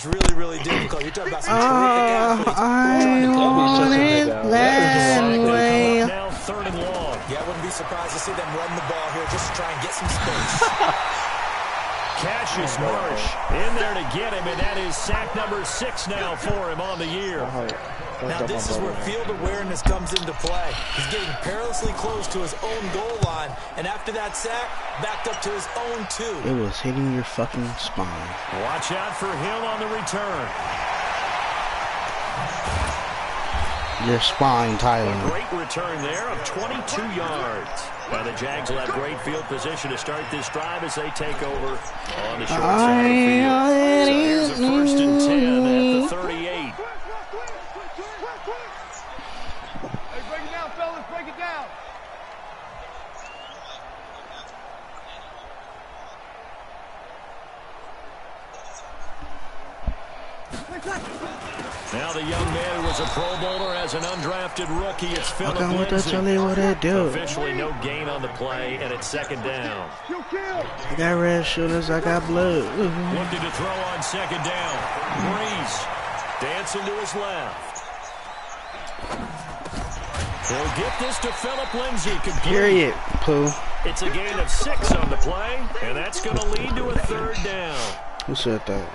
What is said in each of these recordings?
really, really difficult. You're talking about some terrific athletes. Now 3rd and long. Yeah, I wouldn't be surprised to see them run the ball here just to try and get some space. Cassius Marsh in there to get him, and that is sack number 6 now for him on the year. Now this is where field awareness comes into play. He's getting perilously close to his own goal line, and after that sack, backed up to his own 2. It was hitting your fucking spine. Watch out for him on the return. Your spine, Tyler. A great return there of 22 yards. Now the Jags will have great field position to start this drive as they take over on the short side of the field. So here's a 1st and 10 at the 38. Hey, break it down, fellas, break it down. Now the young man who was a Pro Bowler as an undrafted rookie. It's Philip Lindsay. Officially no gain on the play, and it's 2nd down. I got red shoulders, I got blood. Looking to throw on 2nd down. Breeze dancing to his left. He'll get this to Philip Lindsay. Period, Pooh. It's a gain of 6 on the play, and that's going to lead to a 3rd down. Who said that?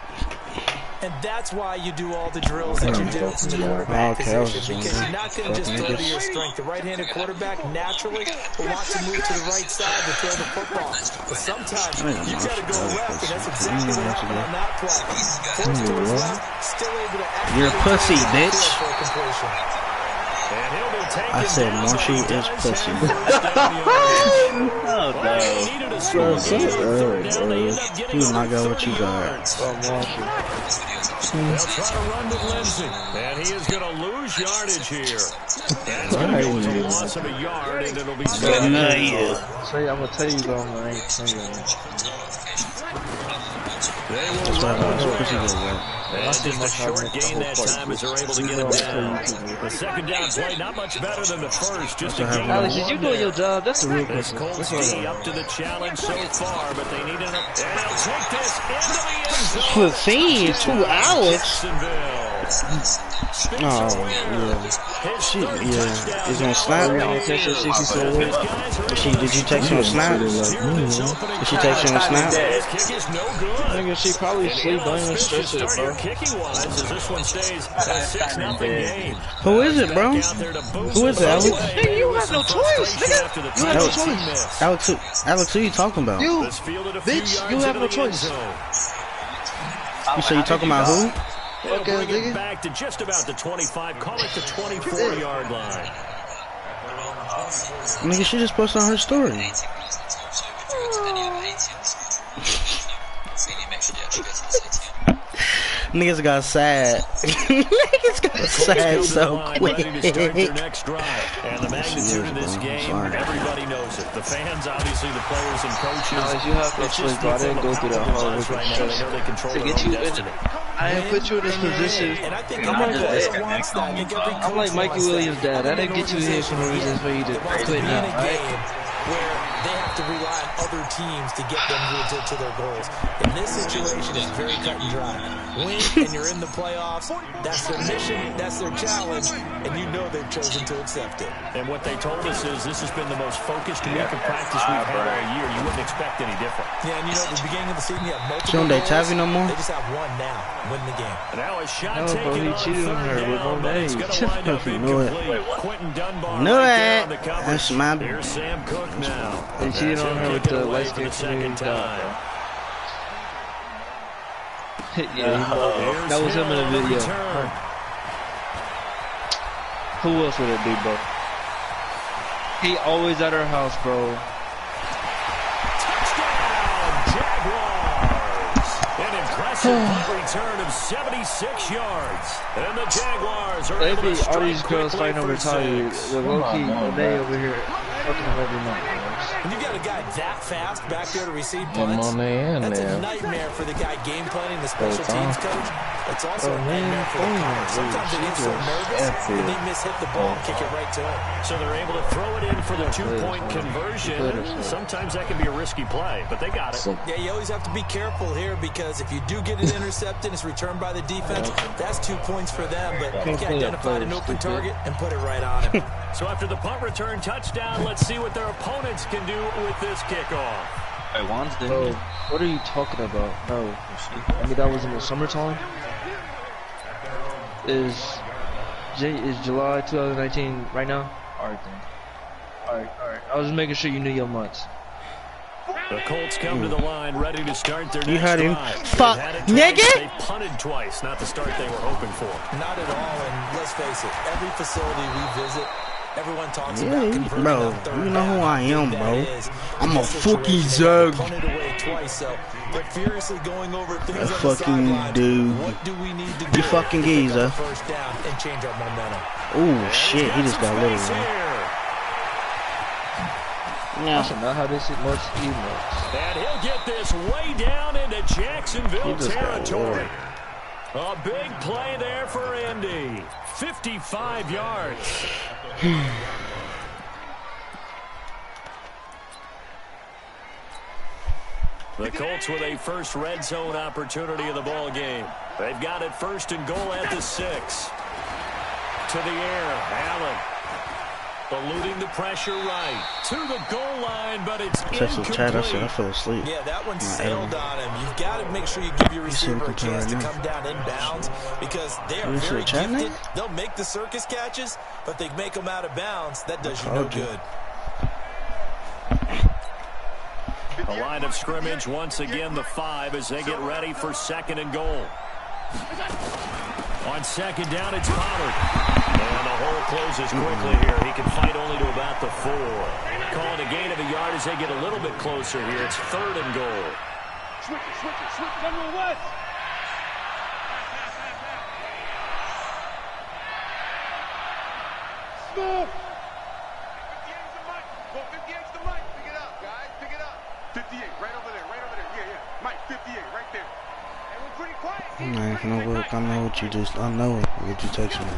And that's why you do all the drills that you do from the quarterback position, because you're not going to just throw to your strength. The right-handed quarterback naturally will want to move to the right side to throw the football. But sometimes you've got to go left, and that's exactly what happened on that play. Forced to his left, still able to act. You're a pussy, bitch. And he'll be taken I said Marshy is pussy. Oh, no. You will not go what you got. They'll try to run to Lindsay, and he is going to lose yardage here. That's going to go with a loss of a yard, and it'll be I'm gonna tell you though, man. I ain't telling you. They will run. And just a short gain that time as they're able to get him down. The 2nd down play, not much better than the first. Just a gain. Alex, did you doing your job? That's a real question. Colts D up to the challenge so far, but they need enough. And they'll take this into the end zone. Team, 2 Alex. Oh, yeah. Shit, yeah. Is on snap? Did you text him on snap? Did she text him on snap? Nigga, she probably sleep. Don't even stress it, bro. Who is it, bro? Who is it, Alex? Nigga, you have no choice, nigga. You have no choice. Alex, who you talking about? You, bitch, you have no choice. You say you talking about who? They'll bring it back to just about the 25, call it the 24-yard line. Nigga, she just posted on her story. Niggas got sad. Niggas got sad so quick. And the magnitude of this game, everybody knows it. The fans, obviously, the players and coaches. You have no choice, bro. I didn't go through that hard work right now. They know they control their own destiny. I didn't put you in this position. I'm like Mikey Williams' dad. I didn't get you here for no reason for you to quit now, right? Where they have to rely on other teams to get them to their goals. In this situation, it's very cut and dry. Win, and you're in the playoffs. That's their mission, that's their challenge, and you know they've chosen to accept it. And what they told us is this has been the most focused week of practice we've had all year. You wouldn't expect any different. Yeah, and you know, at the beginning of the season, you have multiple Don't they tap you no more? They just have one now. Win the game. And now a shot bro, he cheated on her with no name. Quentin Dunbar. No, that's my. Here's Sam Cook now. They cheated on her with the light skin second time. Yeah, that was him in the video. Who else would it be, bro? He always at her house, bro. Return of 76 yards. And the Jaguars are able to all these girls fighting over tired. They're low-key, they over here fucking them every night. When you got a guy that fast back there to receive punts, that's a nightmare for the guy game planning, the special teams coach. It's also a nightmare for the punter. Sometimes they get so nervous that they mishit the ball and kick it right to him. So they're able to throw it in for the two-point conversion. Sometimes that can be a risky play, but they got it. Yeah, you always have to be careful here because if you do get it intercepted, it's returned by the defense. That's 2 points for them, but you can identify an open target and put it right on him. So after the punt return touchdown, let's see what their opponents can do with this kickoff. Hey, Bro, what are you talking about? No. I mean, that was in the summertime. Is July 2019 right now? Alright then. Alright. I was just making sure you knew your months. The Colts come to the line ready to start their You next heard him. drive. Fuck, nigga! They punted twice, not the start they were hoping for. Not at all, and let's face it, every facility we visit, everyone talks about converting bro, on third you know who down. I am, bro. I'm a This fucking situation, zug. they punted away twice, so they're furiously going over things A on the fucking sidelines. dude. What do we need to do You fucking to pick geezer. up the first down and change our momentum? Oh shit, he just got little, man. That's not how this is most emails. And he'll get this way down into Jacksonville territory. A big play there for Indy. 55 yards. The Colts with a first red zone opportunity of the ball game. They've got it first and goal at the 6. To the air, Allen. Eluding the pressure right. To the goal line, but it's incomplete. I said I fell asleep. Yeah, that one sailed on him. You've got to make sure you give your receiver a chance to come down inbounds because they are very gifted. They'll make the circus catches, but they make them out of bounds. That does you no good. A line of scrimmage once again, the 5 as they get ready for second and goal. On second down, it's Pollard. And the hole closes quickly here. He can fight only to about the 4. Calling a gain of a yard as they get a little bit closer here. It's third and goal. Switch it. Number 1. Smooth. 58's the mic. Pick it up, guys. Pick it up. 58, right over there. Yeah. Mike, 58, right there. And we're pretty quiet. Man, you know what? I know what you texted me.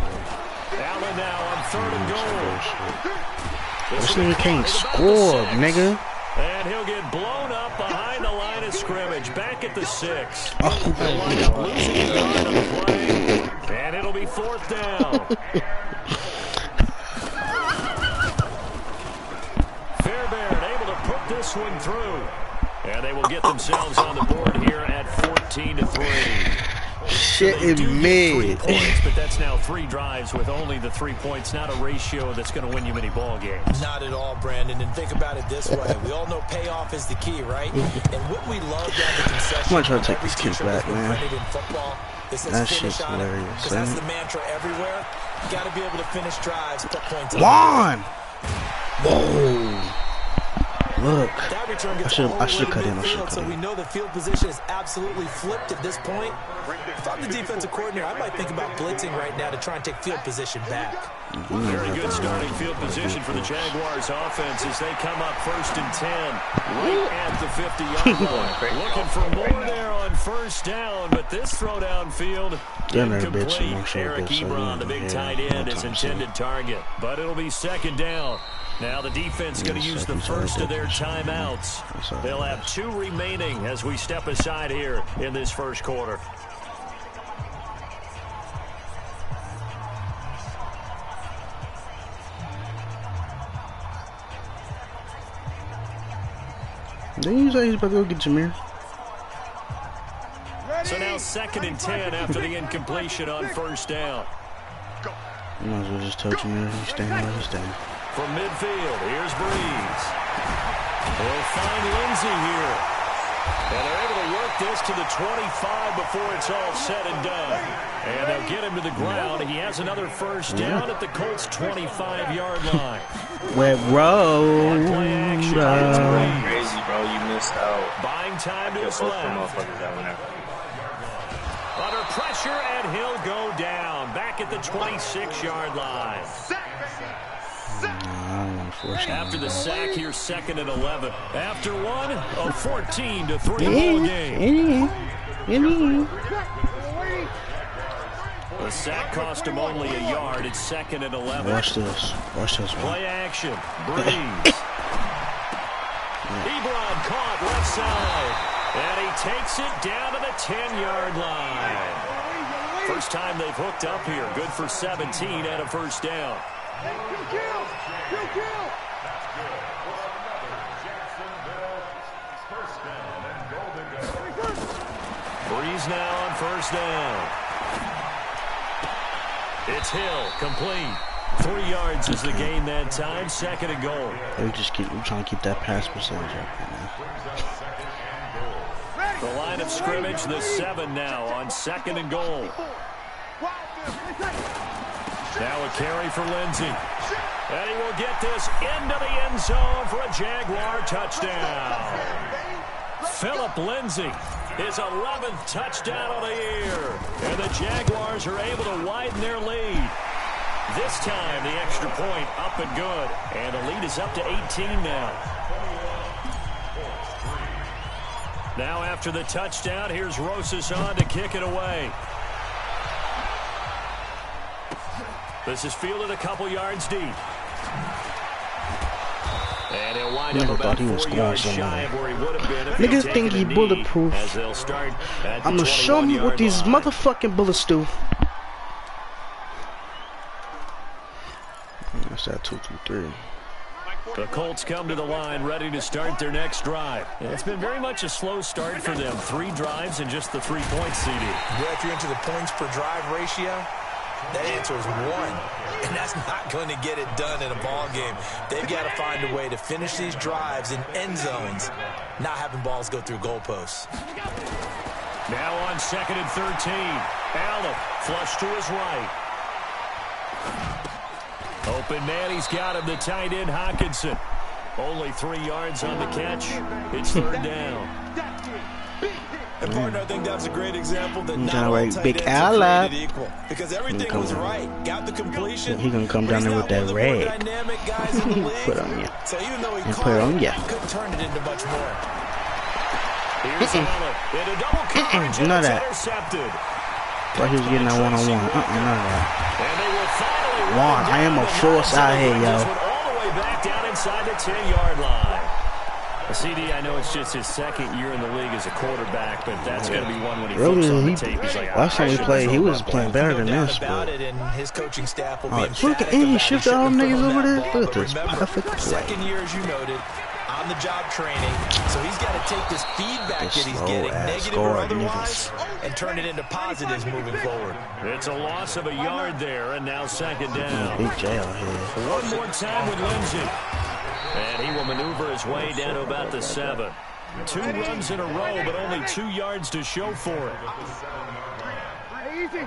Allen now on third and goal. This nigga can't score, nigga. And he'll get blown up behind the line of scrimmage. Back at the 6. Oh, Losing the yard on the play. And it'll be fourth down. Fairbairn able to put this one through. And they will get themselves on the board here at 14-3. Shit in mid. But that's now 3 drives with only the 3 points. Not a ratio that's going to win you many ball games. Not at all, Brandon. And think about it this way. We all know payoff is the key, right? And what we love about the concession. I'm trying to take this kick back, man. In football, that shit's hilarious. Because that's the mantra everywhere. You got to be able to finish drives, put points on. Juan! Whoa! Look, that return gets I should cut in. So we know the field position is absolutely flipped at this point. If I'm the defensive coordinator, I might think about blitzing right now to try and take field position back. Very good starting field position for the Jaguars offense as they come up first and 10 right at the 50-yard line. Looking for more there on first down, but this throw downfield incomplete. Eric Ebron, the big tight end, is intended target, but it'll be second down. Now the defense going to use the first of their timeouts. They'll have 2 remaining as we step aside here in this first quarter. Didn't you say he's about to go get Jameer? So now second and 10 after the incompletion on first down. You might as well just tell Jameer he's staying where he's staying. From midfield, here's Breeze. They'll find Lindsey here. And they're able to work this to the 25 before it's all said and done. And they'll get him to the ground. He has another first down at the Colts' 25-yard line. Wet road. Crazy, bro. You missed out. Buying time to his left. Under pressure, and he'll go down. Back at the 26-yard line. After the sack, here's second and 11. After one, a 14-3 ball game. The sack cost him only a yard. It's 2nd and 11. Watch this. Watch this. Play action. Breeze. Ebron caught left side. And he takes it down to the 10-yard line. First time they've hooked up here. Good for 17 and a first down. Breeze now on first down. It's Hill, complete. 3 yards is the gain that time. 2nd and goal. We just keep trying to keep that pass percentage up. The line of scrimmage, the 7 now on 2nd and goal. Now a carry for Lindsey. And he will get this into the end zone for a Jaguar touchdown. Philip Lindsey, his 11th touchdown of the year. And the Jaguars are able to widen their lead. This time, the extra point up and good. And the lead is up to 18 now. Now after the touchdown, here's Rosas on to kick it away. This is fielded a couple yards deep. And he'll wind up about 4 yards shy of where he would have been if he'd Niggas taken think he a knee, bulletproof. as they'll start at the I'm gonna show me what 21-yard these line. motherfucking bullets do. What's that? 2, 2, 3. The Colts come to the line ready to start their next drive. It's been very much a slow start for them. 3 drives and just the 3 points, CD. Yeah, if you're into the points per drive ratio, that answer is 1. And that's not going to get it done in a ball game. They've got to find a way to finish these drives in end zones, not having balls go through goalposts. Now on 2nd and 13. Allen flush to his right. Open man, he's got him, the tight end Hawkinson. Only 3 yards on the catch. It's 3rd down. And partner, I think that's a great example that not All all right, tight big ends are ally. created equal. Because everything was right. Got the completion. He gonna come down there with that rag. Dynamic guys in the league. Put on ya. So even though he And caught put on it, ya. he couldn't turn it into much more. Here's Allen. In a double coverage, and None of it's that. intercepted. Thought he was getting that one-on-one. None of that. And they will finally Juan, run I am down a the force nine, out here, so the yo. Rangers went all the way back down inside the 10-yard line. CD, I know it's just his 2nd year in the league as a quarterback, but that's going to be one when he looks on the tape. He's like, last time he played, he was playing better than this. About But it, and his coaching staff will be look at he shifted all them niggas over there. Look at this Remember, perfect play. 2nd year, as you noted, on the job training, so he's got to take this feedback that he's getting, negative or otherwise, and turn it into positives moving forward. It's a loss of a yard there, and now 2nd down. Big J out here. One more time with Lindsey. And he will maneuver his way down to about the 7. 2 runs in a row, but only 2 yards to show for it. Easy.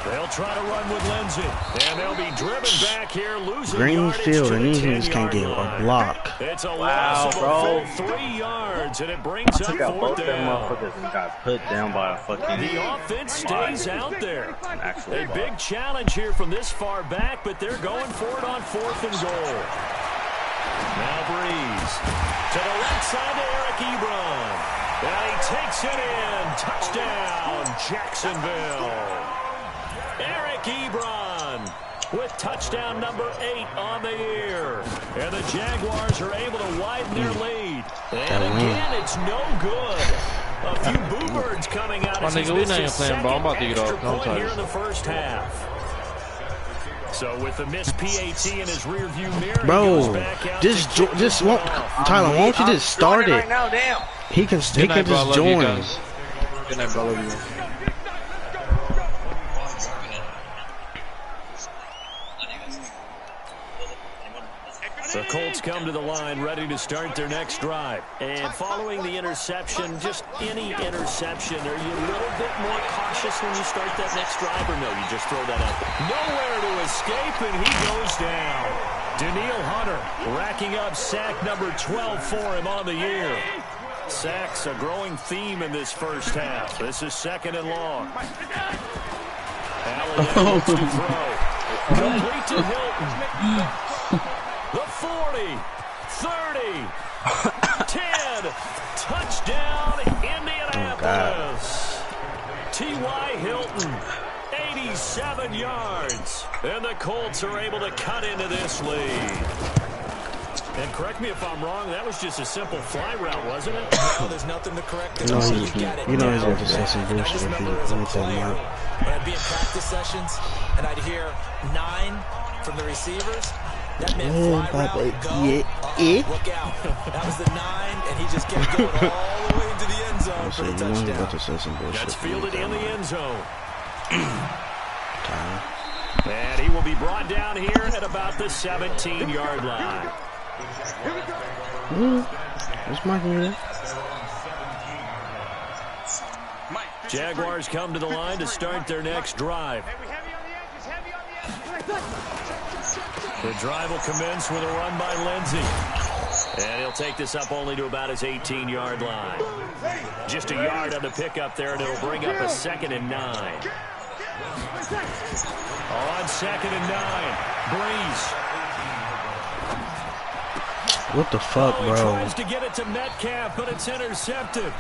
They'll try to run with Lindsey. And they'll be driven back here, losing Greenfield and these niggas can't get line. a block. It's a Wow, loss of bro. a full 3 yards, and it brings up I took out 4th both them down. motherfuckers and got put down by a fucking The offense stays out there. an actual A big challenge here from this far back, but they're going for it on 4th and goal. Now Breeze to the right side to Eric Ebron. And he takes it in. Touchdown, Jacksonville. Eric Ebron with touchdown number 8 on the year. And the Jaguars are able to widen their lead. And again, it's no good. A few boo birds coming out as he's nigga, we missed not his even playing ball. I'm about to second get extra off. No point here time. in the first half. So with the missed PAT in his rearview mirror, Bro, he goes back out just to kick just it won't off. Tyler, why don't you just start it? right now, damn. He can Good night, bro. I just love you join. guys. Good night, bro. I love you. The Colts come to the line ready to start their next drive. And following the interception, just any interception, are you a little bit more cautious when you start that next drive, or no, you just throw that out? Nowhere to escape, and he goes down. Daniil Hunter racking up sack number 12 for him on the year. Sacks a growing theme in this first half. This is 2nd and long. Allen now looks to throw. Complete to Hilton. The 40, 30, 10. Touchdown, Indianapolis. T.Y. Hilton, 87 yards. And the Colts are able to cut into this lead. And correct me if I'm wrong, that was just a simple fly route, wasn't it? No, there's nothing to correct it. You know he's down. going to say some bullshit if he makes that mark. When I'd be in practice sessions and I'd hear 9 from the receivers, that meant fly route, go, look out. That was the 9, and he just kept going all the way into the end zone for the touchdown. About to say some bullshit. That's fielded in the end zone. And he will be brought down here at about the 17-yard line. What's my here? Jaguars come to the line to start their next drive. The drive will commence with a run by Lindsey. And he'll take this up only to about his 18-yard line. Just a yard on the pickup there, and it'll bring up a 2nd and 9. On 2nd and 9, Breeze. What the fuck, bro? He tries to get it to Metcalf, but it's intercepted.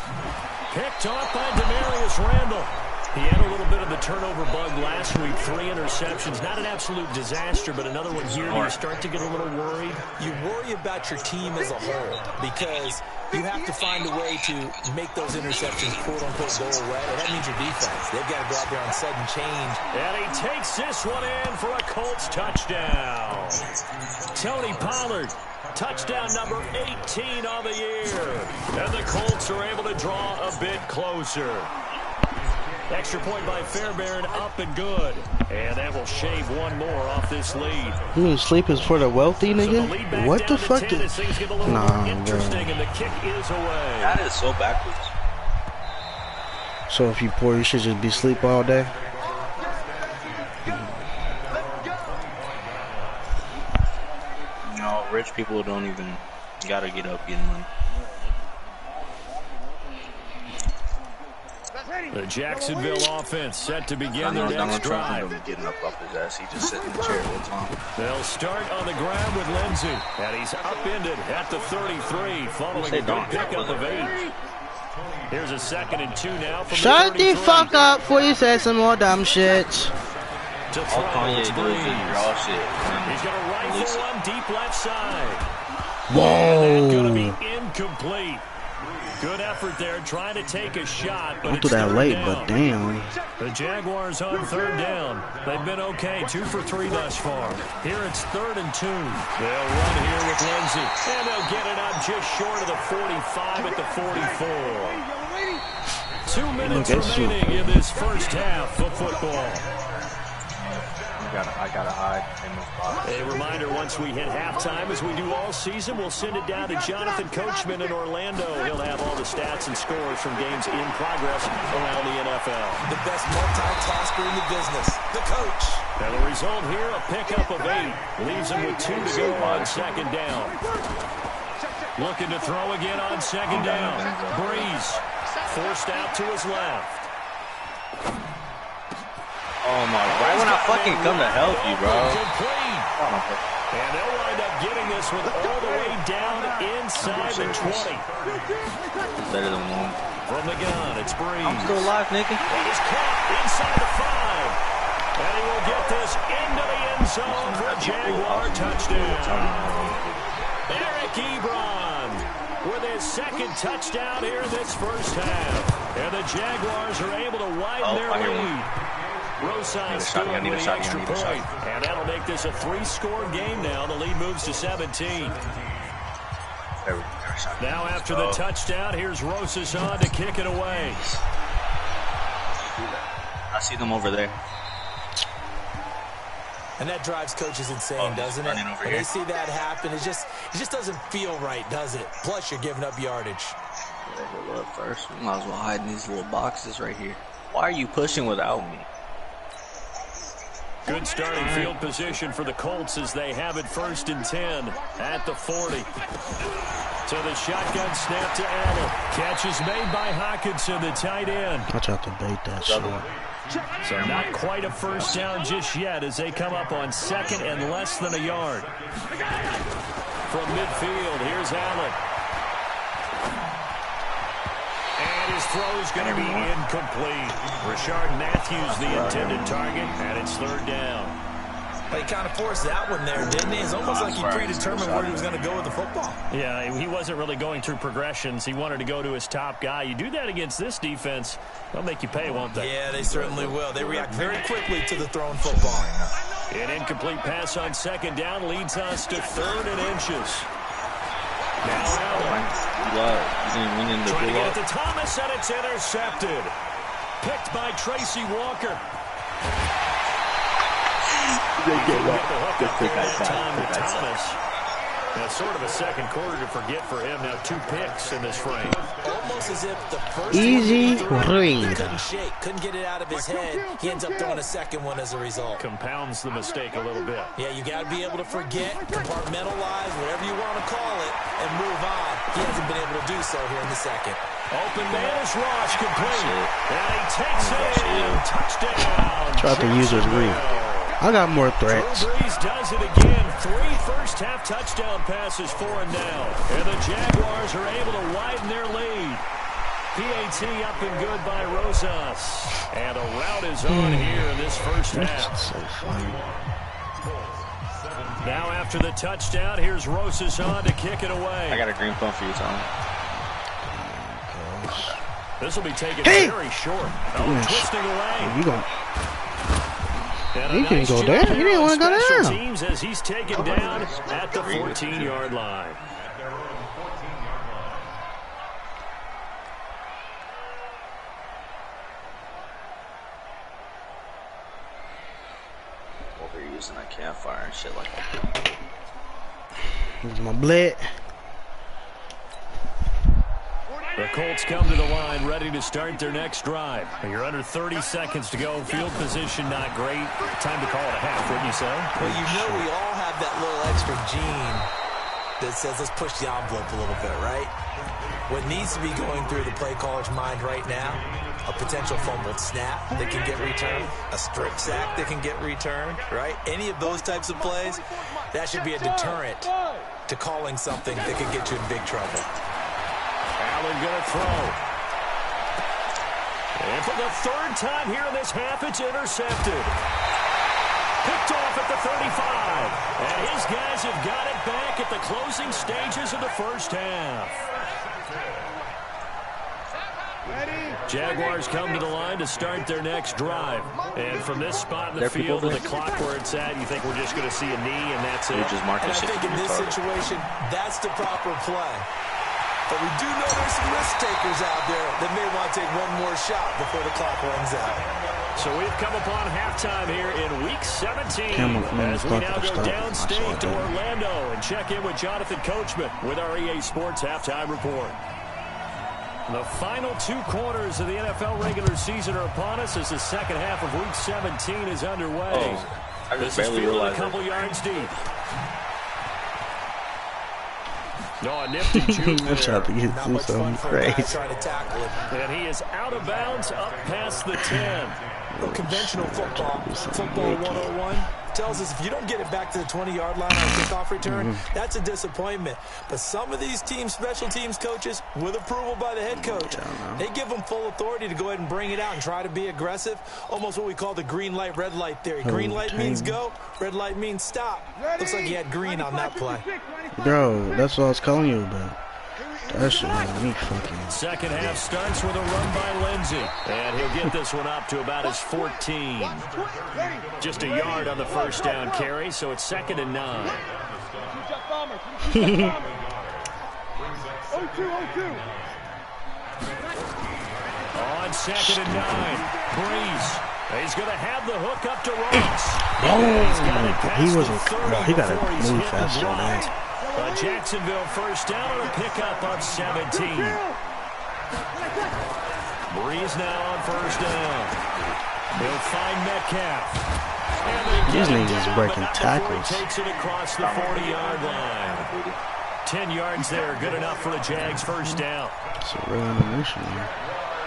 Picked off by Demarius Randall. He had a little bit of the turnover bug last week. 3 interceptions. Not an absolute disaster, but another one here. You start to get a little worried. You worry about your team as a whole because you have to find a way to make those interceptions quote-unquote go away. And that means your defense. They've got to go out there on sudden change. And he takes this one in for a Colts touchdown. Tony Pollard. Touchdown number 18 on the year. And the Colts are able to draw a bit closer. Extra point by Fairbairn, up and good. And that will shave one more off this lead. You mean sleep is for the wealthy, nigga? So What the fuck? Nah, interesting, and the kick is away. That is so backwards. So if you poor, you should just be asleep all day? No, rich people don't even gotta get up getting money. The Jacksonville offense set to begin their next drive. Getting up off his ass. He just sitting in the chair the whole time. They'll start on the ground with Lindsey. And he's upended at the 33 following a good pickup of 8. Here's a 2nd and 2 now from Shut the the fuck up before you say some more dumb shit. To throw, it's Breeze. He's got a rifle on deep left side. Whoa. That's going to be incomplete. Good effort there, trying to take a shot, but Don't do that late, but damn. The Jaguars on 3rd down. They've been okay, 2 for 3 thus far. Here it's 3rd and 2. They'll run here with Lindsey, and they'll get it up just short of the 45 at the 44. 2 minutes remaining in this first half of football. I gotta hide in this box. A reminder, once we hit halftime, as we do all season, we'll send it down to Jonathan Coachman in Orlando. He'll have all the stats and scores from games in progress around the NFL. The best multitasker in the business, the coach. And the result here, a pickup of 8. Leaves him with 2 to go on 2nd down. Looking to throw again on 2nd down. Breeze forced out to his left. Oh my, right when I fucking come to help you, bro. And they'll wind up getting this one all the way down inside the 20. Better than 1. From the gun, it's Breeze. I'm still alive, nigga. And he's caught inside the 5. And he will get this into the end zone for a Jaguar touchdown. Eric Ebron with his 2nd touchdown here in this first half. And the Jaguars are able to widen their lead. Roseide still with the extra point. And that'll make this a 3-score game now. The lead moves to 17. Now after the touchdown, here's Rosas on to kick it away. I see them over there. And that drives coaches insane, doesn't it? When they see that happen, it just doesn't feel right, does it? Plus, you're giving up yardage. Look, first, we might as well hide in these little boxes right here. Why are you pushing without me? Good starting field position for the Colts as they have it 1st and 10 at the 40. So the shotgun snap to Allen. Catch is made by Hawkinson, the tight end. Watch out to bait that shit. So not quite a first down just yet as they come up on 2nd and less than a yard. From midfield, here's Allen. throw is going to be incomplete. Rashard Matthews, the intended target, and it's third down. He kind of forced that one there, didn't he? It's almost like he predetermined where he was going to go with the football. Yeah, he wasn't really going through progressions. He wanted to go to his top guy. You do that against this defense, they'll make you pay, won't they? Yeah, they certainly will. They react very quickly to the thrown football. An incomplete pass on second down leads us to 3rd and inches. Now Allen. Trying to get it to Thomas, and it's intercepted. Picked by Tracy Walker. They get the hook up there that time to Thomas. That's sort of a second quarter to forget for him. Now 2 picks in this frame. Almost as if the first easy ring. Couldn't get it out of his head. He ends up throwing a second one as a result. Compounds the mistake a little bit. Yeah, you got to be able to forget, compartmentalize, whatever you want to call it, and move on. He hasn't been able to do so here in the second. Open man is Ross, complete. And he takes it in. Touchdown. Try to use his read. I got more threats. Drew Brees does it again. 3 first-half touchdown passes, 4 and down. And the Jaguars are able to widen their lead. PAT up and good by Rosas. And a rout is on here in this first half. So funny. Now after the touchdown, here's Rosas on to kick it away. I got a green phone for you, Tom. This will be taken very short. Twisting away. You going? He didn't go there. He didn't want to go down. Teams as he's taken down at the 14-yard line. Overusing that campfire and shit like that. Here's my blitz. The Colts come to the line ready to start their next drive. You're under 30 seconds to go. Field position not great. Time to call it a half, wouldn't you say? Well, you know we all have that little extra gene that says let's push the envelope a little bit, right? What needs to be going through the play caller's mind right now, a potential fumbled snap that can get returned, a strip sack that can get returned, right? Any of those types of plays, that should be a deterrent to calling something that could get you in big trouble. Allen gonna throw. And for the 3rd time here in this half, it's intercepted. Picked off at the 35. And his guys have got it back at the closing stages of the first half. Jaguars come to the line to start their next drive. And from this spot in the field with the clock where it's at, you think we're just going to see a knee and that's it? Just mark and I think in this situation, that's the proper play. But we do know there's some risk takers out there that may want to take one more shot before the clock runs out. So we've come upon halftime here in Week 17 as we now go downstate to Orlando and check in with Jonathan Coachman with our EA Sports Halftime Report. The final 2 quarters of the NFL regular season are upon us as the second half of Week 17 is underway. This is fielded a couple yards deep. No, a nifty juke there. Not much fun for a guy trying to tackle it. And he is out of bounds up past the 10. Conventional football 101, tells us if you don't get it back to the 20-yard line on a kickoff return, that's a disappointment. But some of these teams, special teams coaches, with approval by the head coach, they give them full authority to go ahead and bring it out and try to be aggressive. Almost what we call the green light, red light theory. Green light means go, red light means stop. Looks like he had green on that play. Bro, that's what I was calling you about. That shit made me fucking... Second half starts with a run by Lindsey. And he'll get this one up to about his 14. Just a yard on the first down carry, so it's 2nd and 9. On 2nd and 9, Brees. He's going to have the hook up to Ross. He got to move faster than that. Jacksonville first down on a pickup of 17. Brees now on first down. He'll find Metcalf. These niggas breaking tackles. Takes it across the 40-yard line. 10 yards there, good enough for the Jags first down. It's a real animation here.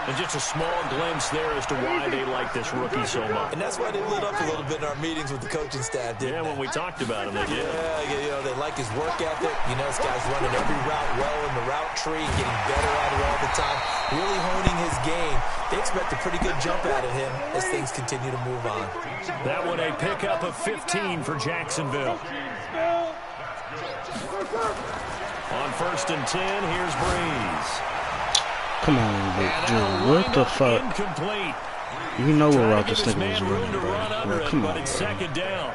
And just a small glimpse there as to why they like this rookie so much. And that's why they lit up a little bit in our meetings with the coaching staff, didn't they? When we talked about him, they did. Yeah, you know, they like his work ethic. You know, this guy's running every route well in the route tree, getting better at it all the time, really honing his game. They expect a pretty good jump out of him as things continue to move on. That one a pickup of 15 for Jacksonville. On 1st and 10, here's Breeze. Come on, dude. What the fuck? Incomplete. You know what route this nigga was room running, to bro. run under Well, it, come but on, it's bro. 2nd down.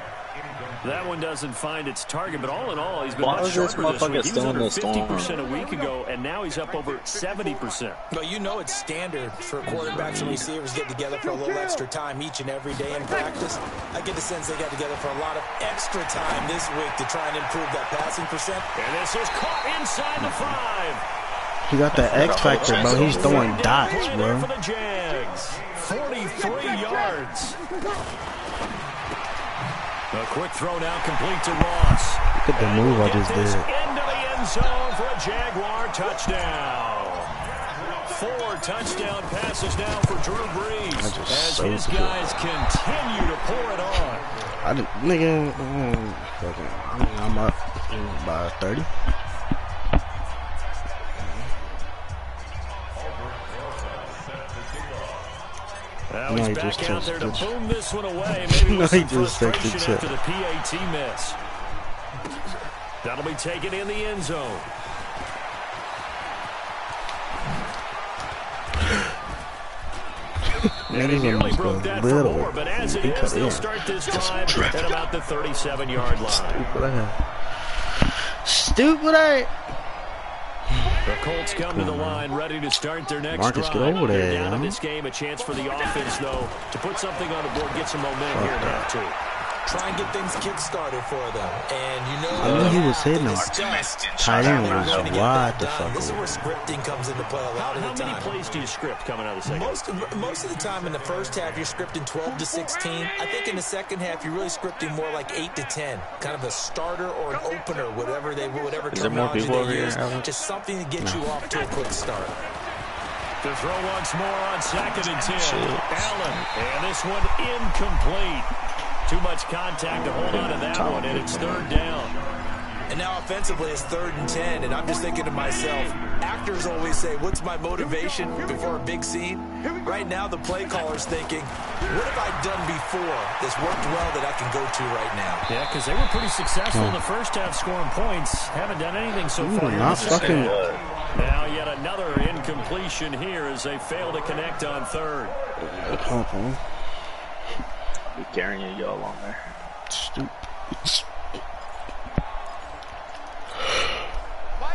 That one doesn't find its target, but all in all, he's been Why much is this sharper this week. motherfucker He was still in under the storm? 50% a week ago, and now he's up over 70%. But you know it's standard for quarterbacks and receivers get together for a little extra time each and every day in practice. I get the sense they got together for a lot of extra time this week to try and improve that passing percent. And this is caught inside the 5. He got that X factor, bro. He's throwing dots, Play there for bro. the Jags. 43 yards. A quick throw now complete to Ross. Look at the move I just This did. into the end zone for a Jaguar touchdown. 4 touchdown passes now for Drew Brees I just as soaked his it. guys continue to pour it on. I didn't, nigga. I'm up by 30. Now No, he's he back just out there to texted. boom this one away. Maybe No, with he some just texted frustration Chip. after the PAT miss. That'll be taken in the end zone. And he Niggas nearly almost broke go that for little. more, but as it He is, cut they'll in. start this drive at about the 37-yard line. Stupid ass. The Colts come to the line, ready to start their next Marcus, drive. get over there, They're down in huh? this game, a chance for the offense, though, to put something on the board, get some momentum here in half 2. Try and get things kick-started for them. And you know, I knew he was hitting him. discussed Tight end how we're was going to get wide that the done. fuck This is away. where scripting comes into play a lot of How the many time. plays do you script coming out of the second? Most of the time in the first half, you're scripting 12 to 16. I think in the second half, you're really scripting more like 8 to 10. Kind of a starter or an opener, whatever there more terminology people over they here, use. Alan? Just something to get you off to a quick start. To throw once more on 2nd and 10. Allen, and this one incomplete. Too much contact to hold on to that one, and it's 3rd down. And now offensively, it's 3rd and 10, and I'm just thinking to myself, actors always say, what's my motivation before a big scene? Right now, the play caller's thinking, what have I done before that's worked well that I can go to right now? Yeah, because they were pretty successful in the first half scoring points. Haven't done anything so far. here in Not the second. fucking. Now yet another incompletion here as they fail to connect on 3rd. Okay. Be carrying you along there. Stupid.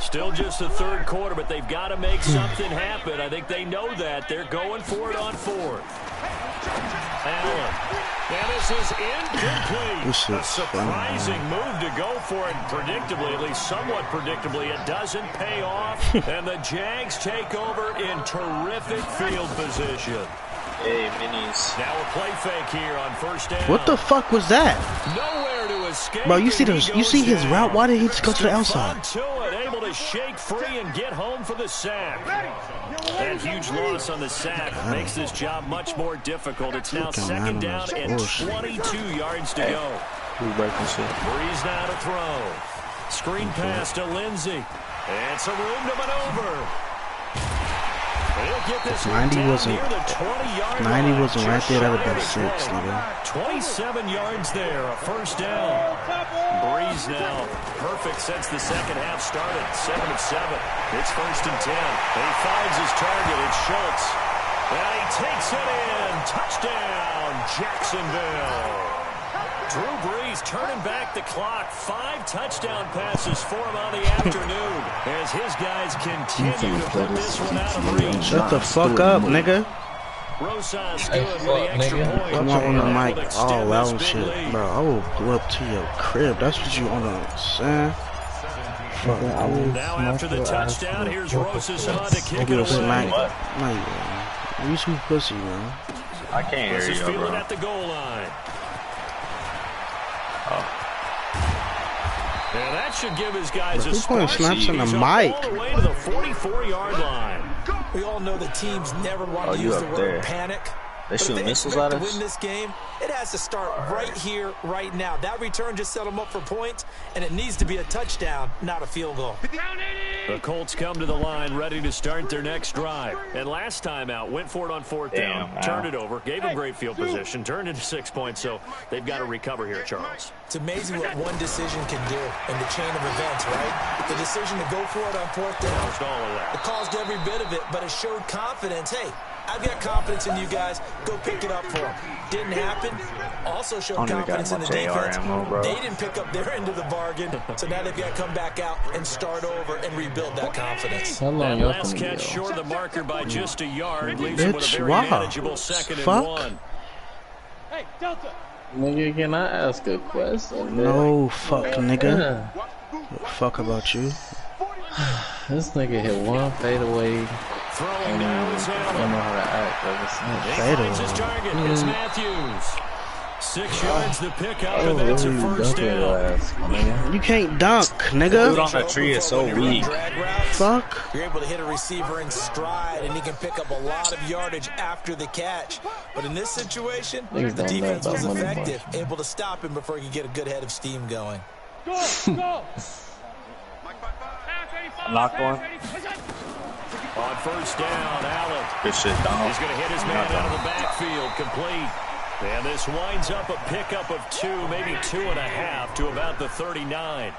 Still just the 3rd quarter, but they've got to make something happen. I think they know that. They're going for it on 4th. Allen. And this is incomplete. This A is surprising move to go for it. Predictably, at least somewhat predictably, it doesn't pay off. And the Jags take over in terrific field position. Hey, minis. Now a play fake here on 1st down. What the fuck was that? Nowhere to escape. Bro, you see and those? he You see goes his down. route? Why did he just go to the outside? Stephon Tuitt able to shake free and get home for the sack. That huge loss on the sack makes this job much more difficult. It's now Fucking 2nd down animals, and bullshit. 22 yards to go. Who's breaking shit? Breeze now to throw. Screen pass to Lindsey. And some room to maneuver. He'll get this 90 down wasn't- near the 20-yard 90 line. wasn't right Just there. That would shy have of been the 6, 20. nigga. 27 yards there, a 1st down. Breeze now perfect since the second half started. 7 of 7. It's 1st and 10. He finds his target. It's Schultz. And he takes it in. Touchdown, Jacksonville. Drew Brees turning back the clock. 5 touchdown passes for him on the afternoon as his guys continue to put this one out of reach. Shut the fuck up, nigga. Rosas good with the extra point. Come on the And that mic will extend all this out and big shit. lead. Bro, I will pull up to your crib. That's what you want to understand. Fuck, I will. Now after the touchdown, here's Rosas on to kick it Maybe a smack. away. No, yeah. You some pussy, man. I can't hear Rosas you, fielded bro. at the goal line. And that should give his guys a Who's playing spark. snaps on the He's up mic? all the way to the 44-yard line. We all know the teams never want to you use the up word there. panic. They But if shooting they missiles expect at to us? win this game, it has to start right here, right now. That return just set them up for points, and it needs to be a touchdown, not a field goal. The Colts come to the line ready to start their next drive. And last time out, went for it on 4th down, turned it over, gave them great field position, turned into 6 points, so they've got to recover here, Charles. It's amazing what one decision can do in the chain of events, right? The decision to go for it on 4th down, Caused all of that. it caused every bit of it, but it showed confidence. Hey, I've got confidence in you guys. Go pick it up for them. Didn't happen. Also showed confidence in the defense. They didn't pick up their end of the bargain, so now they've got to come back out and start over and rebuild that confidence. How long That y'all last finna catch go? short of the marker by just a yard leaves them with a Bitch, very wow. manageable 2nd and Fuck. 1. Nigga, can I ask a question? No, fuck, nigga. Yeah. Fuck about you. This nigga hit one fadeaway. Throwing now is I don't Allen. know how to act, but it's not He Fatal. finds his target. It's Matthews. 6 yards the pickup, Oh, and that's a really first dunking down. ass, nigga. You can't dunk, Dude nigga. on that tree is so weak. Drag routes, Fuck. you're able to hit a receiver in stride, and he can pick up a lot of yardage after the catch. But in this situation, Niggas the don't know defense about was money effective, able to stop him before he could get a good head of steam going. Knock one. On 1st down, Allen. Good shit, Donald. He's going to hit his man out of the backfield, complete. And this winds up a pickup of 2, maybe 2.5 to about the 39.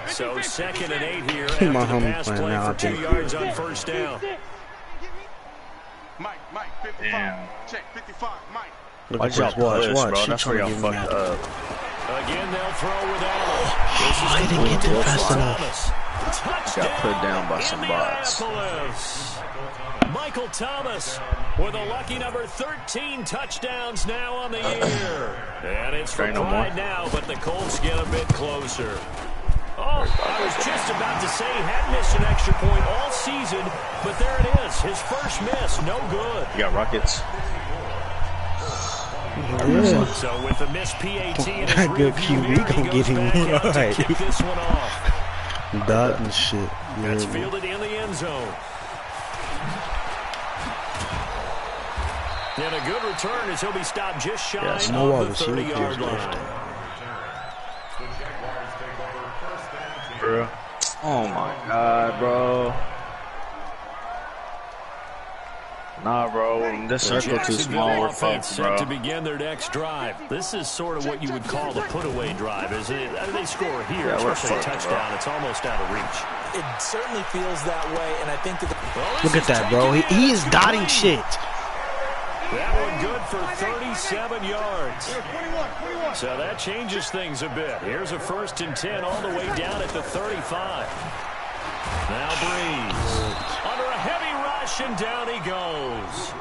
So 2nd and 8 here after My the homie pass playing play now, for I 2 think. yards on 1st down. Mike, 55. Damn. Check, 55, Mike. Look Watch at y'all this. Watch, push, watch. bro. He That's where trying y'all to get me fucked out. up. Again, they'll throw with Allen. I didn't get that fast enough. Thomas. Got put down by some bots. Indianapolis. Michael Thomas with a lucky number 13 touchdowns now on the year. And it's for Ain't no more. pride now, but the Colts get a bit closer. Oh, I was just about to say he had missed an extra point all season, but there it is. His first miss, no good. You got rockets. Yeah. So with the missed PAT in his That good rearview QB mirror, he gonna goes get him back out to right. kick this one off. Dot and shit. That's Yeah. fielded in the end zone. And a good return as he'll be stopped just shy Yeah, no of wide the receiver 30-yard clears line. Bro. Oh my god, bro. Nah, bro. This The circle too small. Jacksonville We're offense fucked, set bro. to begin their next drive. This is sort of what you would call the put-away drive, isn't it? I mean, they score here, Yeah, we're especially a fucked, touchdown. bro. It's almost out of reach. It certainly feels that way, and I think that the Well, this Look at is that, bro. taken in. He is It's dotting complete. shit. That one good for 37 yards. So that changes things a bit. Here's a 1st and 10 all the way down at the 35. Now Breeze under a heavy rush, and down he goes.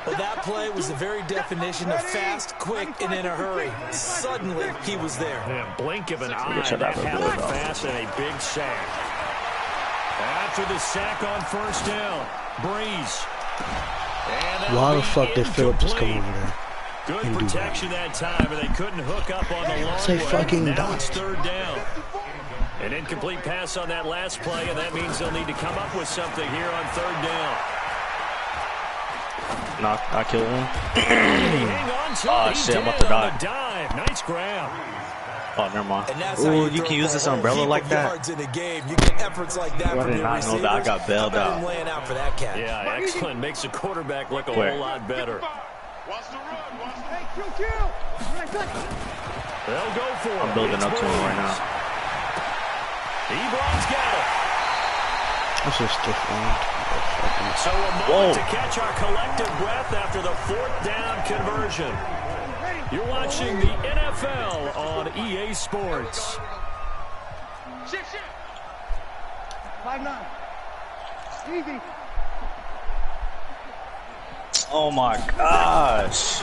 Well, that play was the very definition of fast, quick, and in a hurry. Suddenly, he was there. And blink of an eye, should that have a happened bullet off. fast, and a big sack. After the sack on 1st down, Breeze. And that'll Why the be fuck did Phillips just come incomplete. over there? Good and do that? protection that time, and they couldn't hook up on the long Say one. fucking Now it's dot. 3rd down. An incomplete pass on that last play, and that means they'll need to come up with something here on 3rd down. Knock, I kill one. Hang on to Oh, it. He shit, I'm did about to on die. the dive. Nice grab. Oh, never mind. And that's how Ooh, you throw can use this for a umbrella heap like of that. yards in a game. You get efforts like that I from did your not know receivers. that. I got bailed How about out. him laying out for that catch? Yeah, excellent. Makes the quarterback look a Where? whole lot better. Watch the run, watch the... Hey, They'll go for it. I'm building It's up to him right now. Ebron's got it. That's just stiff armed. So a moment to catch our collective breath after the 4th down conversion. You're watching the NFL on EA Sports. 5-9. Easy. Oh my gosh.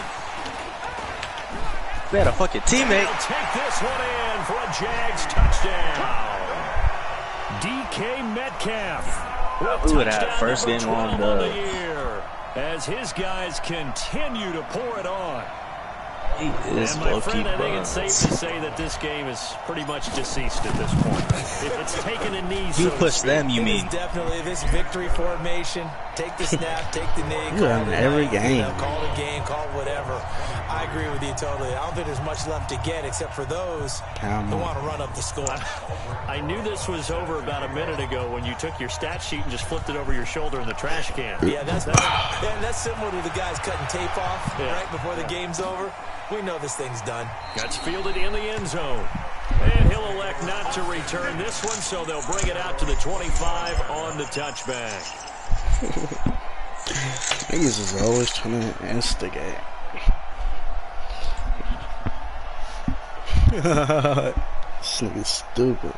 They had a fucking teammate. They'll take this one in for a Jags touchdown. DK Metcalf. Who would have first game on the the... year as his guys continue to pour it on. He is And my low-key friend, I think it's buns. safe to say that this game is pretty much deceased at this point. It's taken a knee. You so to push speak. them, you It mean? is definitely this victory formation. Take the snap, take the knee. You call in it a every night, game. call it a game, call it whatever. I agree with you totally. I don't think there's much left to get except for those who want to run up the score. I knew this was over about a minute ago when you took your stat sheet and just flipped it over your shoulder in the trash can. Yeah, that's similar to the guys cutting tape off right before the game's over. We know this thing's done. Gets fielded in the end zone. And he'll elect not to return this one, so they'll bring it out to the 25 on the touchback. Niggas is always trying to instigate. This nigga's stupid.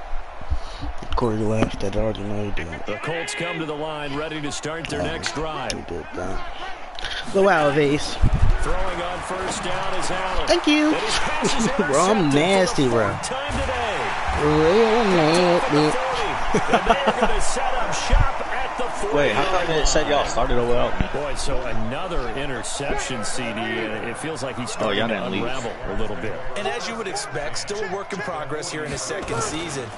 Corey laughed at it. I already know he did. The Colts come to the line, ready to start their next drive. He did that. Go out, Vase. Throwing on first down is Allen. Thank you. And his pass is Bro, I'm intercepted nasty, for the bro. fourth time today. Real And nasty. they're going to set up shop at the 40. Wait, how come it said y'all started well? Boy, so another interception, CD. It feels like he's starting y'all to didn't leave. unravel a little bit. And as you would expect, still a work in progress here in his second season.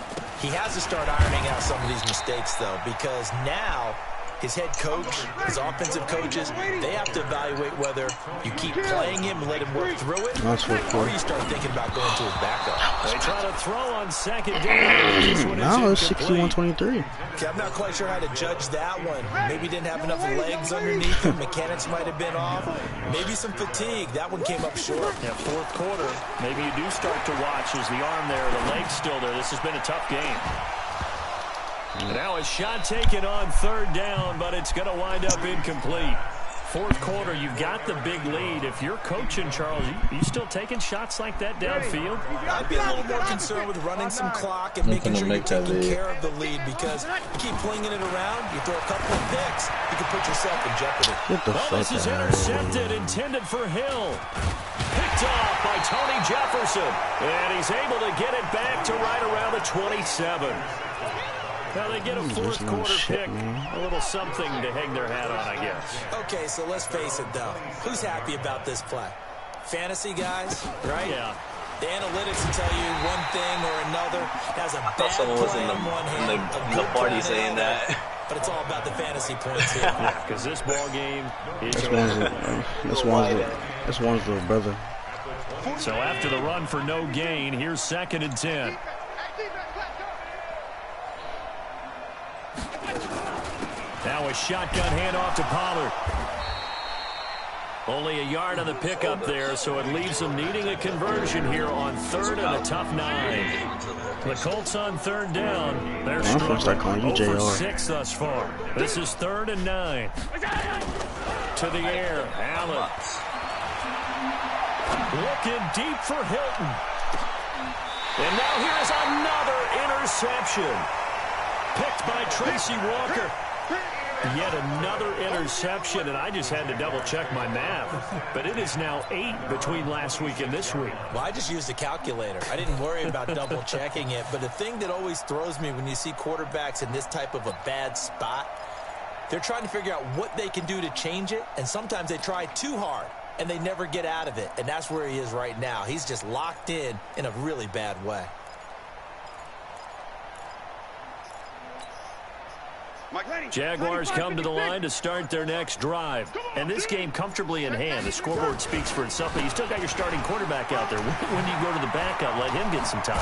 He has to start ironing out some of these mistakes, though, because now his head coach, his offensive coaches, they have to evaluate whether you keep playing him and let him work through it, That's what or you start thinking about going to his backup. They try to throw on second down. This one is Now it's incomplete. 61-23. Okay, I'm not quite sure how to judge that one. Maybe didn't have enough legs underneath him. Mechanics might have been off. Maybe some fatigue. That one came up short. Yeah, fourth quarter. Maybe you do start to watch as the arm there, the leg's still there. This has been a tough game. And now a shot taken on third down, but it's going to wind up incomplete. Fourth quarter, you've got the big lead. If you're coaching, Charles, you still taking shots like that downfield? I'd be a little more concerned with running some clock and making sure you're taking care of the lead, because you keep flinging it around, you throw a couple of picks, you can put yourself in jeopardy. Get the Well, fuck this is out of intercepted, intended for Hill. Picked off by Tony Jefferson. And he's able to get it back to right around the 27. Now they get a fourth quarter pick. A little something to hang their hat on, I guess. Okay, so let's face it, though. Who's happy about this play? Fantasy guys, right? Yeah. The analytics will tell you one thing or another. Has a I thought bad someone was play in on one hand, the a good party play saying on the other. that. But it's all about the fantasy points here. Yeah, because this ball game is That's one's little brother. So after the run for no gain, here's 2nd and 10. Now a shotgun handoff to Pollard. Only a yard on the pickup there, so it leaves them needing a conversion here on third and a tough 9. The Colts on third down. They're I'm gonna start calling you struggling. 0 for JR. 6 thus far. This is 3rd and 9. To the air, Allen. Looking deep for Hilton. And now here's another interception. Picked by Tracy Walker. Yet another interception, and I just had to double-check my math. But it is now 8 between last week and this week. Well, I just used a calculator. I didn't worry about double-checking it. But the thing that always throws me when you see quarterbacks in this type of a bad spot, they're trying to figure out what they can do to change it, and sometimes they try too hard, and they never get out of it. And that's where he is right now. He's just locked in a really bad way. Jaguars come to the line to start their next drive. And this game comfortably in hand. The scoreboard speaks for itself, but you still got your starting quarterback out there. When do you go to the backup? Let him get some time.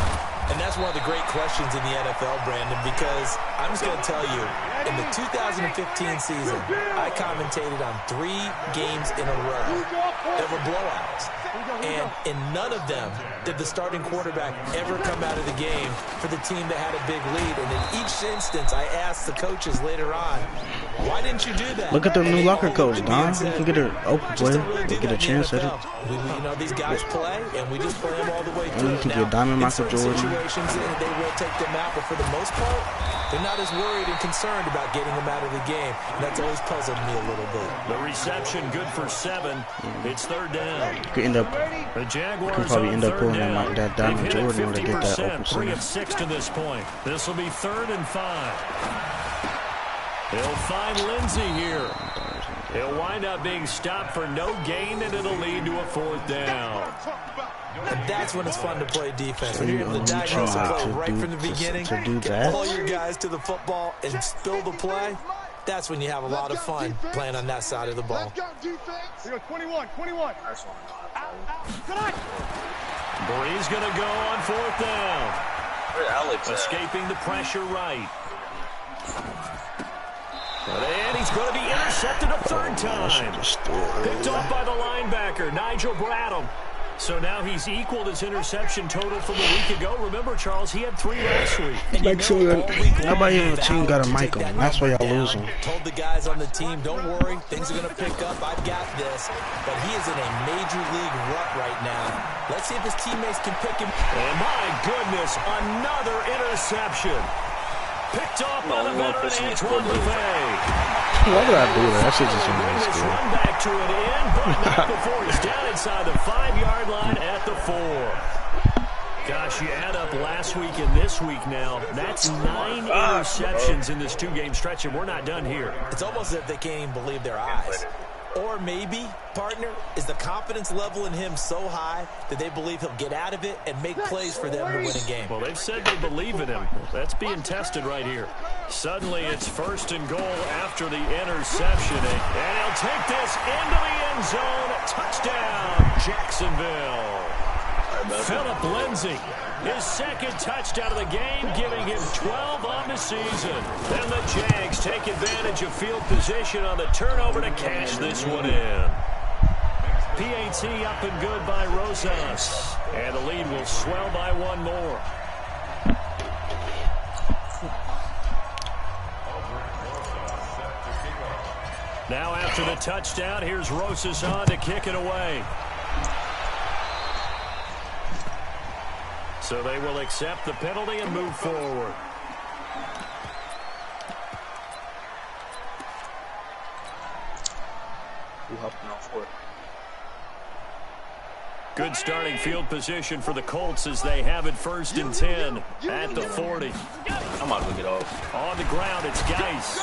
And that's one of the great questions in the NFL, Brandon, because I'm just going to tell you, in the 2015 season, I commentated on 3 games in a row that were blowouts. And in none of them did the starting quarterback ever come out of the game for the team that had a big lead. And in each instance, I asked the coaches later on, why didn't you do that? Look at the And new they locker all coach, looked at me and Don. said, You can get an open "Just player, don't really do get a that in the chance at it. NFL. These guys play, and we just play them all the way And through. you can Now, get Diamond in Michael certain Jordan. situations, they will take them out, but for the most part, they're not as worried and concerned about getting them out of the game. And that's always puzzled me a little bit. The reception good for 7. It's 3rd down. You could end up, The Jaguars could probably on end up 3rd pulling down. that Diamond They've hit it Jordan when they get that 50%, open 3 center. of 6 to this point. This will be 3rd and 5. They'll find Lindsey here. He'll wind up being stopped for no gain, and it'll lead to a 4th down. And that's when it's fun to play defense. When you're able to diagnose a play right from the beginning, get all your guys to the football and spill the play, that's when you have a lot of fun playing on that side of the ball. We go 21. Bree's going to go on 4th down. Where's Alex? Escaping the pressure right. And he's going to be intercepted a 3rd time. Picked off by the linebacker, Nigel Bradham. So now he's equaled his interception total from a week ago. Remember, Charles, he had 3 last week. Make sure that nobody on the team got a mic on. That's why y'all losing. Told the guys on the team, don't worry, things are going to pick up. I've got this. But he is in a major league rut right now. Let's see if his teammates can pick him. And my goodness, another interception. Picked off by the veteran Antoine Buffet. Why did I do that? That shit just made me scared. Run back to it in, but not before he's down inside the 5-yard line at the 4. Gosh, you add up last week and this week now. That's 9 interceptions in this 2-game stretch, and we're not done here. It's almost as if they can't even believe their eyes. Or maybe, partner, is the confidence level in him so high that they believe he'll get out of it and make plays for them to win a game. Well, they've said they believe in him. That's being tested right here. Suddenly, it's 1st and goal after the interception. And he'll take this into the end zone. Touchdown, Jacksonville. Philip Lindsay, his 2nd touchdown of the game, giving him 12 on the season. Then the Jags take advantage of field position on the turnover to cash this one in. PAT up and good by Rosas. And the lead will swell by 1 more. Now after the touchdown, here's Rosas on to kick it away. So they will accept the penalty and move forward. Good starting field position for the Colts as they have it 1st and 10 at the 40. I might as well get off. On the ground, it's Geis.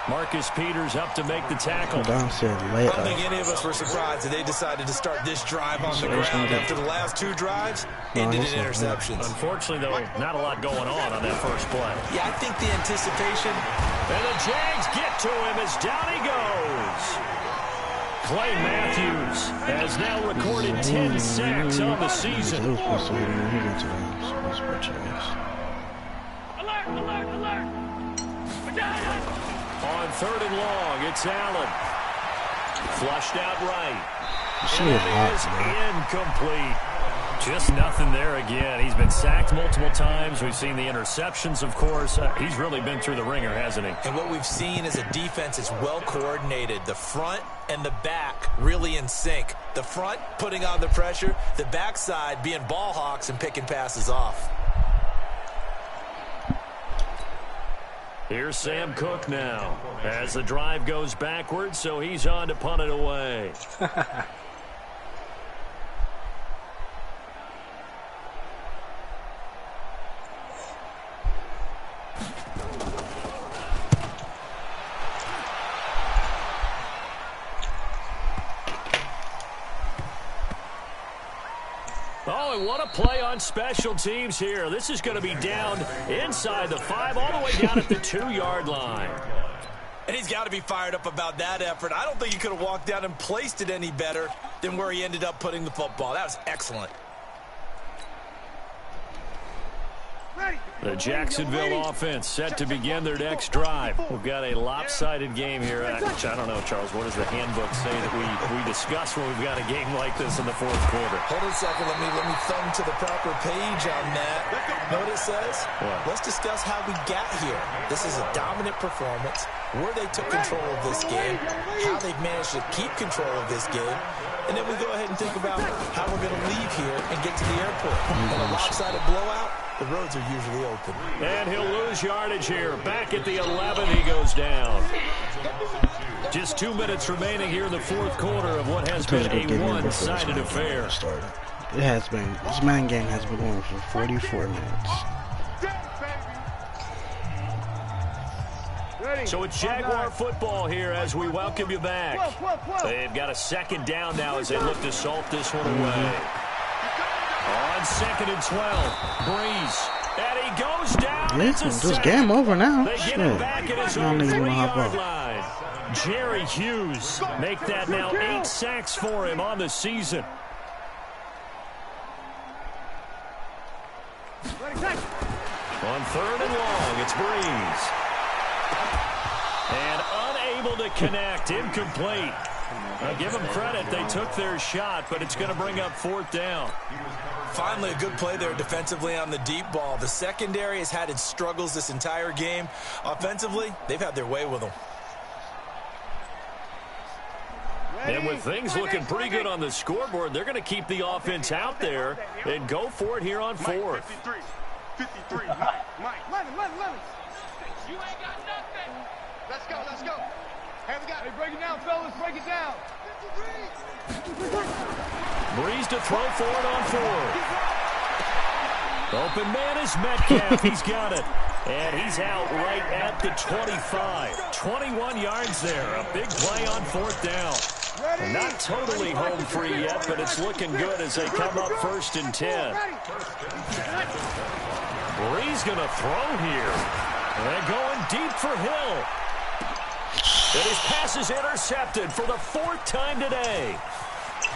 Marcus Peters up to make the tackle. I don't think any of us were surprised that they decided to start this drive on the ground after the last 2 drives ended in interceptions. Unfortunately, though, not a lot going on that first play. Yeah, I think the anticipation. And the Jags get to him as down he goes. Clay Matthews has now recorded 10 sacks on the season. On 3rd and long, it's Allen. Flushed out right. And it is incomplete. Just nothing there again. He's been sacked multiple times. We've seen the interceptions, of course. He's really been through the ringer, hasn't he? And what we've seen is a defense that's well coordinated. The front and the back really in sync. The front putting on the pressure. The backside being ball hawks and picking passes off. Here's Sam Cook now as the drive goes backwards, so he's on to punt it away. Oh, and what a play on special teams here. This is going to be down inside the 5, all the way down at the 2-yard line. And he's got to be fired up about that effort. I don't think he could have walked down and placed it any better than where he ended up putting the football. That was excellent. The Jacksonville offense set to begin their next drive. We've got a lopsided game here. I don't know, Charles, what does the handbook say that we discuss when we've got a game like this in the 4th quarter? Hold on a second. Let me thumb to the proper page on that. Know what it says? What? Let's discuss how we got here. This is a dominant performance, where they took control of this game, how they've managed to keep control of this game, and then we go ahead and think about how we're going to leave here and get to the airport. In a lopsided blowout, the roads are usually open. And he'll lose yardage here. Back at the 11, he goes down. Just 2 minutes remaining here in the 4th quarter of what has been a one-sided affair. It has been. This man game has been going for 44 minutes. So it's Jaguar football here as we welcome you back. They've got a second down now as they look to salt this one away. On 2nd and 12, Breeze. And he goes down. Yeah, it's a just sack. game over now. They get him back at his own 3-yard line. Jerry Hughes make that now 8 sacks for him on the season. On 3rd and long, it's Breeze. And unable to connect, incomplete. Now give them credit, they took their shot, but it's going to bring up 4th down. Finally, a good play there defensively on the deep ball. The secondary has had its struggles this entire game. Offensively, they've had their way with them. And with things looking pretty good on the scoreboard, they're going to keep the offense out there and go for it here on 4th. 53, Mike. 11. You ain't got nothing. Let's go. Hey, break it down, fellas. Break it down. Breeze to throw for it on 4th. Open man is Metcalf. He's got it. And he's out right at the 25. 21 yards there. A big play on 4th down. Not totally home free yet, but it's looking good as they come up 1st and 10. Breeze going to throw here. They're going deep for Hill. And his pass is intercepted for the 4th time today.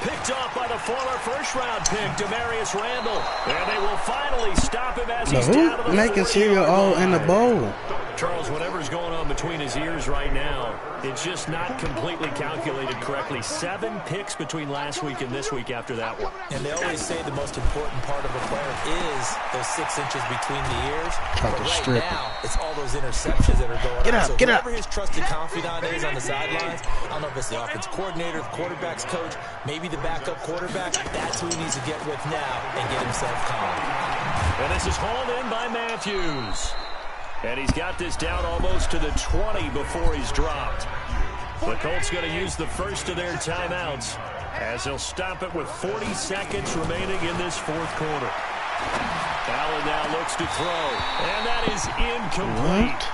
Picked off by the former first-round pick, Demarius Randall. And they will finally stop him as he's down to the 40-yard line. Making cereal all in the bowl. Charles, whatever's going on between his ears right now, it's just not completely calculated correctly. 7 picks between last week and this week after that one. And they always say the most important part of a player is those 6 inches between the ears. But right now, it's all those interceptions that are going on. So whoever his trusted confidant is on the sidelines, I don't know if it's the offense coordinator, the quarterback's coach, maybe the backup quarterback, that's who he needs to get with now and get himself calm. And this is hauled in by Matthews. And he's got this down almost to the 20 before he's dropped. The Colts going to use the first of their timeouts as they'll stop it with 40 seconds remaining in this 4th quarter. Allen now looks to throw, and that is incomplete.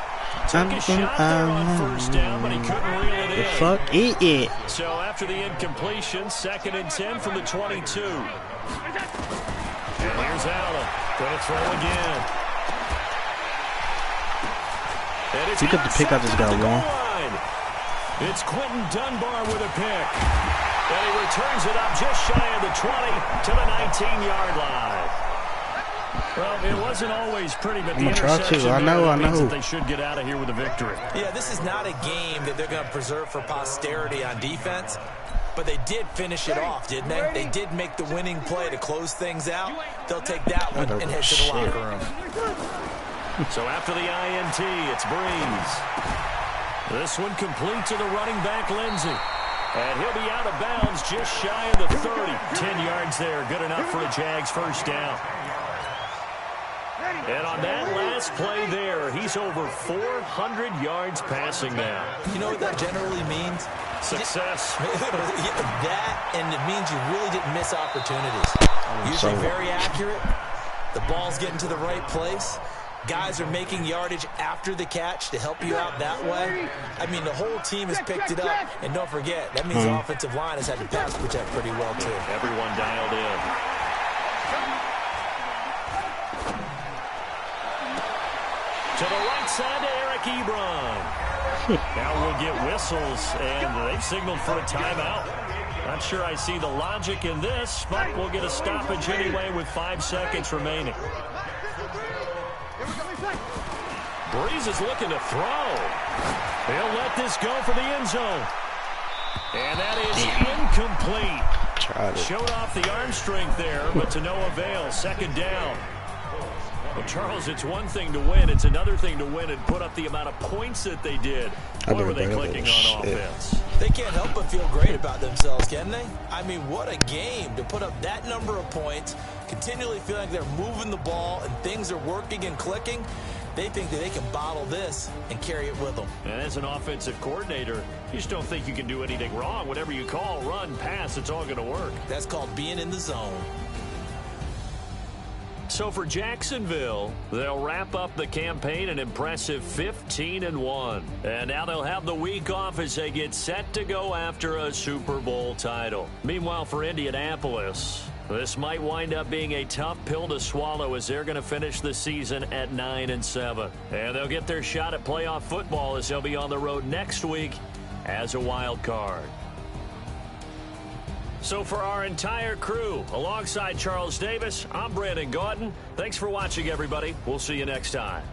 Took a shot there on 1st down, but he couldn't reel it in. Fuck it. So after the incompletion, 2nd and 10 from the 22. And here's Allen. Going to throw again. He got the pick out this guy, man. It's Quentin Dunbar with a pick. And he returns it up just shy of the 20 to the 19-yard line. Well, it wasn't always pretty, but the interception I know. means that they should get out of here with a victory. Yeah, this is not a game that they're going to preserve for posterity on defense. But they did finish it off, didn't they? They did make the winning play to close things out. They'll take that one and head to the locker room. So after the INT, it's Breeze. This one complete to the running back, Lindsey. And he'll be out of bounds just shy of the 30. 10 yards there, good enough for a Jags 1st down. And on that last play there, he's over 400 yards passing now. You know what that generally means? Success. That, and it means you really didn't miss opportunities. Usually very accurate. The ball's getting to the right place. Guys are making yardage after the catch to help you out that way. I mean, the whole team has picked it up. And don't forget, that means the offensive line has had to pass protect pretty well, too. Everyone dialed in. To the right side to Eric Ebron. Now we'll get whistles, and they've signaled for a timeout. Not sure I see the logic in this, but we'll get a stoppage anyway with 5 seconds remaining. Breeze is looking to throw. He'll let this go for the end zone. And that is incomplete. Showed off the arm strength there, but to no avail. 2nd down. Well, Charles, it's one thing to win. It's another thing to win and put up the amount of points that they did. Boy, were they clicking on offense. They can't help but feel great about themselves, can they? I mean, what a game to put up that number of points, continually feeling like they're moving the ball and things are working and clicking. They think that they can bottle this and carry it with them. And as an offensive coordinator, you just don't think you can do anything wrong. Whatever you call, run, pass, it's all going to work. That's called being in the zone. So for Jacksonville, they'll wrap up the campaign an impressive 15-1. And now they'll have the week off as they get set to go after a Super Bowl title. Meanwhile, for Indianapolis, this might wind up being a tough pill to swallow as they're going to finish the season at 9-7. And they'll get their shot at playoff football as they'll be on the road next week as a wild card. So for our entire crew, alongside Charles Davis, I'm Brandon Gaudin. Thanks for watching, everybody. We'll see you next time.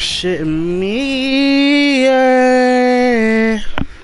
shitting me.